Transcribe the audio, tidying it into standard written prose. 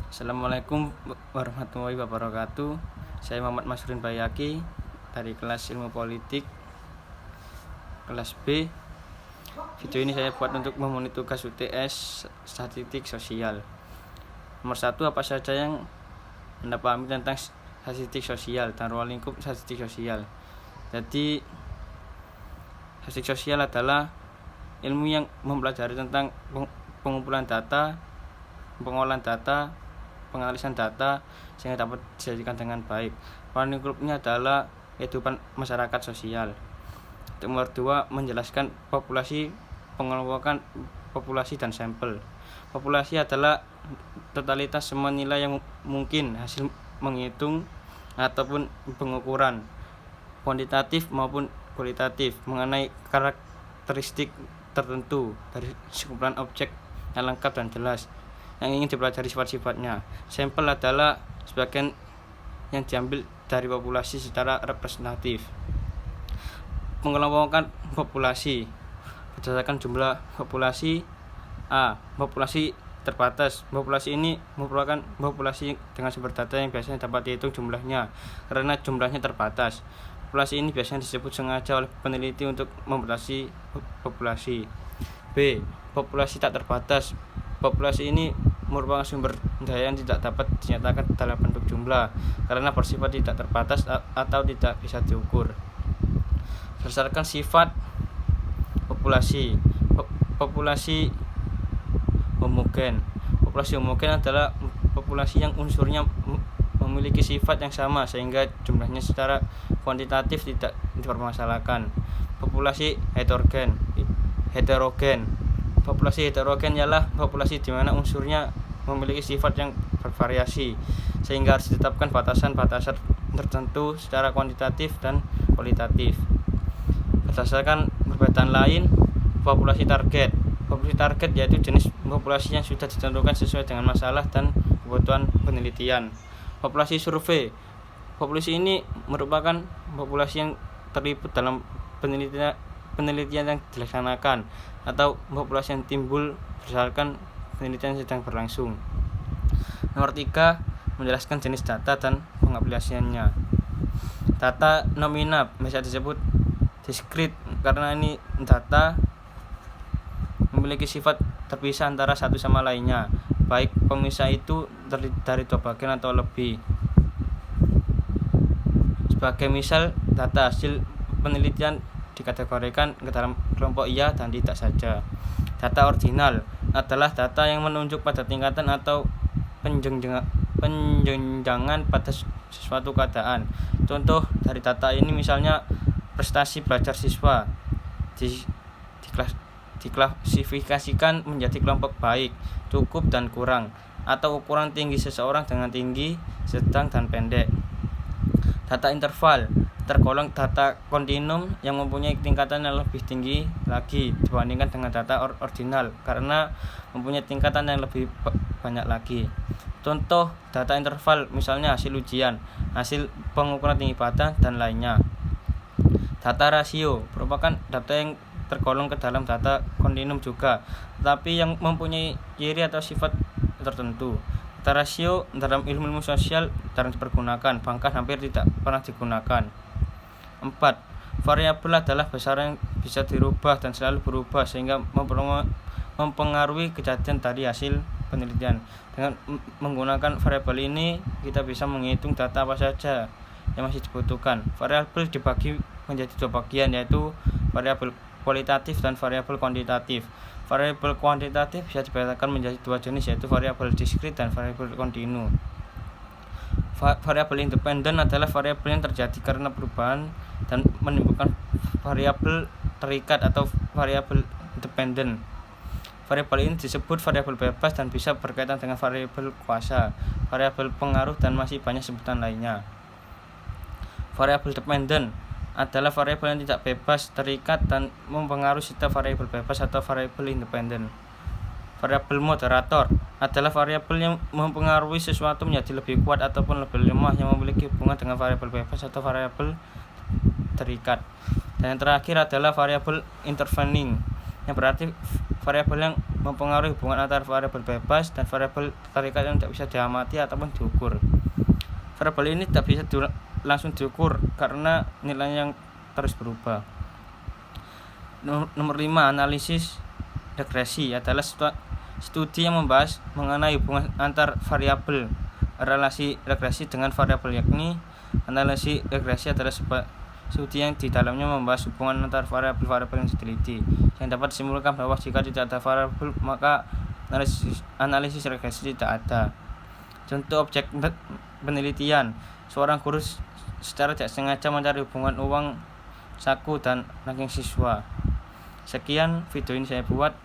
Assalamualaikum warahmatullahi wabarakatuh. Saya Muhammad Masrin Bayaki dari kelas Ilmu Politik kelas B. Video ini saya buat untuk memenuhi tugas UTS Statistik Sosial. Nomor 1, apa saja yang Anda pahami tentang statistik sosial dan ruang lingkup statistik sosial. Jadi statistik sosial adalah ilmu yang mempelajari tentang pengumpulan data, pengolahan data, penganalisan data sehingga dapat dijadikan dengan baik. Ruang lingkupnya adalah kehidupan masyarakat sosial. Nomor 2, menjelaskan populasi, pengelompokan populasi dan sampel. Populasi adalah totalitas semua nilai yang mungkin hasil menghitung ataupun pengukuran kuantitatif maupun kualitatif mengenai karakteristik tertentu dari sekumpulan objek yang lengkap dan jelas yang ingin dipelajari sifat-sifatnya. Sampel adalah sebagian yang diambil dari populasi secara representatif. Pengelompokan populasi berdasarkan jumlah populasi. A. Populasi terbatas. Populasi ini merupakan populasi dengan sumber data yang biasanya dapat dihitung jumlahnya karena jumlahnya terbatas. Populasi ini biasanya disebut sengaja oleh peneliti untuk membatasi populasi. B. Populasi tak terbatas. Populasi ini merupakan sumber daya yang tidak dapat dinyatakan dalam bentuk jumlah karena bersifat tidak terbatas atau tidak bisa diukur. Berdasarkan sifat populasi. Populasi homogen. Populasi homogen adalah populasi yang unsurnya memiliki sifat yang sama sehingga jumlahnya secara kuantitatif tidak dipermasalahkan. Populasi heterogen. Populasi heterogen ialah populasi di mana unsurnya memiliki sifat yang bervariasi sehingga harus ditetapkan batasan-batasan tertentu secara kuantitatif dan kualitatif. Berdasarkan perbedaan lain, populasi target. Populasi target yaitu jenis populasi yang sudah ditentukan sesuai dengan masalah dan kebutuhan penelitian. Populasi survei. Populasi ini merupakan populasi yang terlibat dalam penelitian yang dilaksanakan atau populasi yang timbul berdasarkan penelitian yang sedang berlangsung. Nomor 3, menjelaskan jenis data dan pengaplikasiannya. Data nominal bisa disebut diskrit karena ini data memiliki sifat terpisah antara satu sama lainnya, baik pemisah itu terdiri dari dua bagian atau lebih. Sebagai misal, data hasil penelitian dikategorikan ke dalam kelompok iya dan tidak saja. Data ordinal adalah data yang menunjuk pada tingkatan atau penjenjangan pada suatu keadaan. Contoh dari data ini misalnya prestasi belajar siswa diklasifikasikan menjadi kelompok baik, cukup dan kurang, atau ukuran tinggi seseorang dengan tinggi, sedang dan pendek. Data interval tergolong data kontinum yang mempunyai tingkatan yang lebih tinggi lagi dibandingkan dengan data ordinal karena mempunyai tingkatan yang lebih banyak lagi. Contoh data interval misalnya hasil ujian, hasil pengukuran tinggi badan dan lainnya. Data rasio merupakan data yang tergolong ke dalam data kontinum juga, tetapi yang mempunyai ciri atau sifat tertentu. Data rasio dalam ilmu sosial jarang dipergunakan, bahkan hampir tidak pernah digunakan. 4. Variabel adalah besaran yang bisa dirubah dan selalu berubah sehingga mempengaruhi kejadian dari hasil penelitian. Dengan menggunakan variabel ini, kita bisa menghitung data apa saja yang masih dibutuhkan. Variabel dibagi menjadi dua bagian, yaitu variabel kualitatif dan variabel kuantitatif. Variabel kuantitatif bisa dibedakan menjadi dua jenis, yaitu variabel diskrit dan variabel kontinu. Variabel independen adalah variabel yang terjadi karena perubahan dan menimbulkan variabel terikat atau variabel independen. Variabel ini disebut variabel bebas dan bisa berkaitan dengan variabel kuasa, variabel pengaruh dan masih banyak sebutan lainnya. Variabel dependen adalah variabel yang tidak bebas, terikat dan mempengaruhi setiap variabel bebas atau variabel independen. Variabel moderator adalah variabel yang mempengaruhi sesuatu menjadi lebih kuat ataupun lebih lemah yang memiliki hubungan dengan variabel bebas atau variabel terikat. Dan yang terakhir adalah variabel intervening. yang berarti variabel yang mempengaruhi hubungan antara variabel bebas dan variabel tarikat yang tidak bisa diamati ataupun diukur. Variabel ini tidak bisa langsung diukur karena nilainya yang terus berubah. Nomor 5, analisis regresi adalah studi yang membahas mengenai hubungan antar variabel. Relasi regresi dengan variabel, yakni analisis regresi adalah studi yang di dalamnya membahas hubungan antar variabel-variabel yang diteliti, yang dapat disimpulkan bahwa jika tidak ada variabel maka analisis regresi tidak ada. Contoh objek penelitian, seorang guru secara tidak sengaja mencari hubungan uang saku dan ranking siswa. Sekian video ini saya buat.